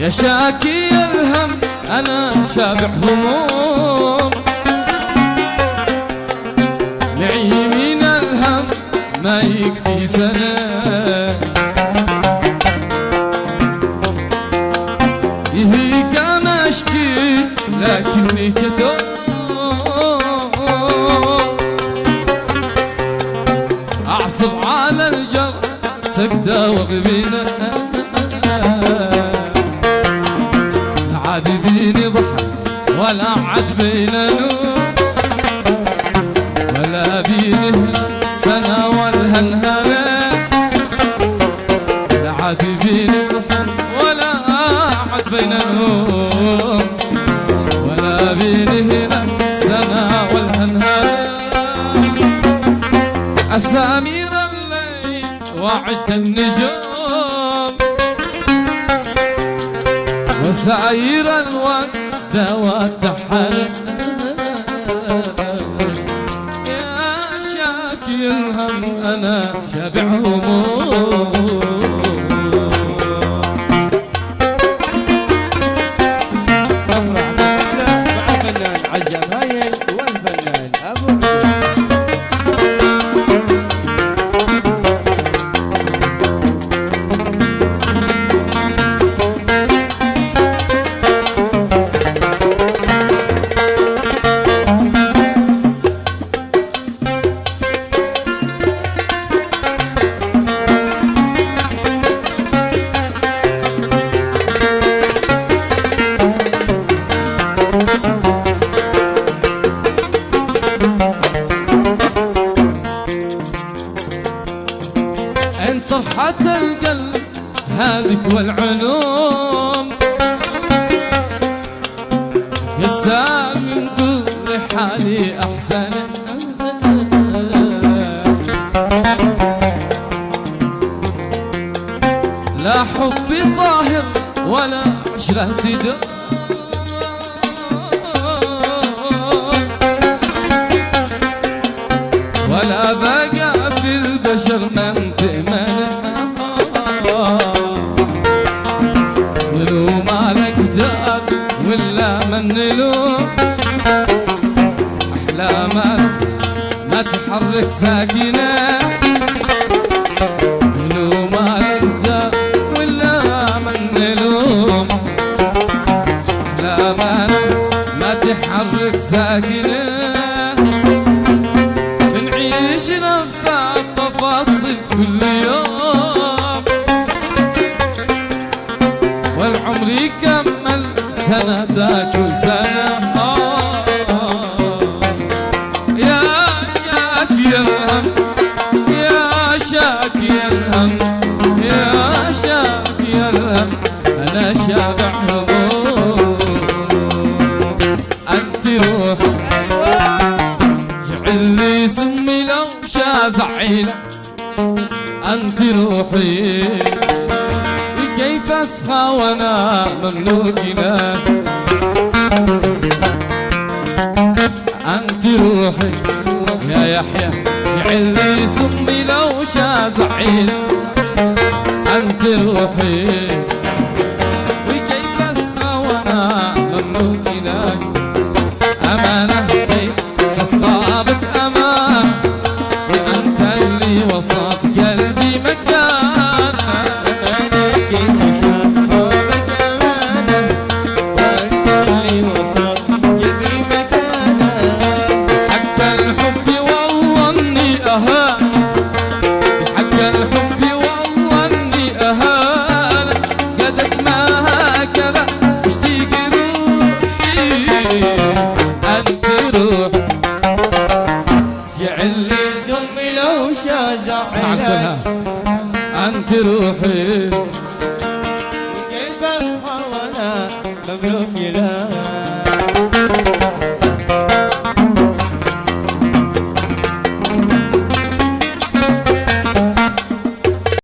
يا شاكي الهم أنا شابع هموم، نعيمين الهم ما يكفي سنة، يهيك أنا أشكي لكني كتوم، أعصب على الجر سكتة وغبينة، عاد بيني ضحك ولا عاد بينا نور، ولا بيني سنة ولا نهار، لا عاد بيني ضحك ولا عاد بينا نور، ولا بيني سنة ولا نهار. أسامير الليل وعد النجوم، وسعير الوقت والتحل، يا شاكي الهم أنا شابع هموم. مع الفنان عجب هايل والفنان أبو انت فرحة القلب هذيك والعلوم، يتسال من قول حالي احسن، لا حبي طاهر ولا عشرة تدوم، ولا بقى في البشر من تأمن، نلوم على كذاب ولا من نلوم، أحلامنا ما تحرك ساكنة، نلوم على كذاب ولا من نلوم، أحلامنا ما تحرك ساكنة، بنعيش نفس التفاصيل كل يوم، والعمر يكمل سنة تاكل سنة. يا شاكي الهم يا شاكي الهم يا شاكي الهم أنا شابع هموم، أنت روحي جعل لي سمي لو شازعيلة، أنت روحي كيف أسخى وأنا مملوك لك، أنت روحي يا يحيى جعل لي سمي لو شازعيلة، أنت روحي وكيف أسخى وأنا مملوك لك، أمانة كيف أصحابك أمان، وأنت اللي وسط قلبي مكان، أمانة كيف أصحابك أمانة، وأنت اللي وسط قلبي مكانة، حق الحب والله إني أهان، حق الحب والله إني أهان، قدك ما هكذا اشتيق روحي، أنت روحي جعل لي سمي لو شازع اسمع كلها، أنت روحي كيف أصحى وأنا مملوك لك.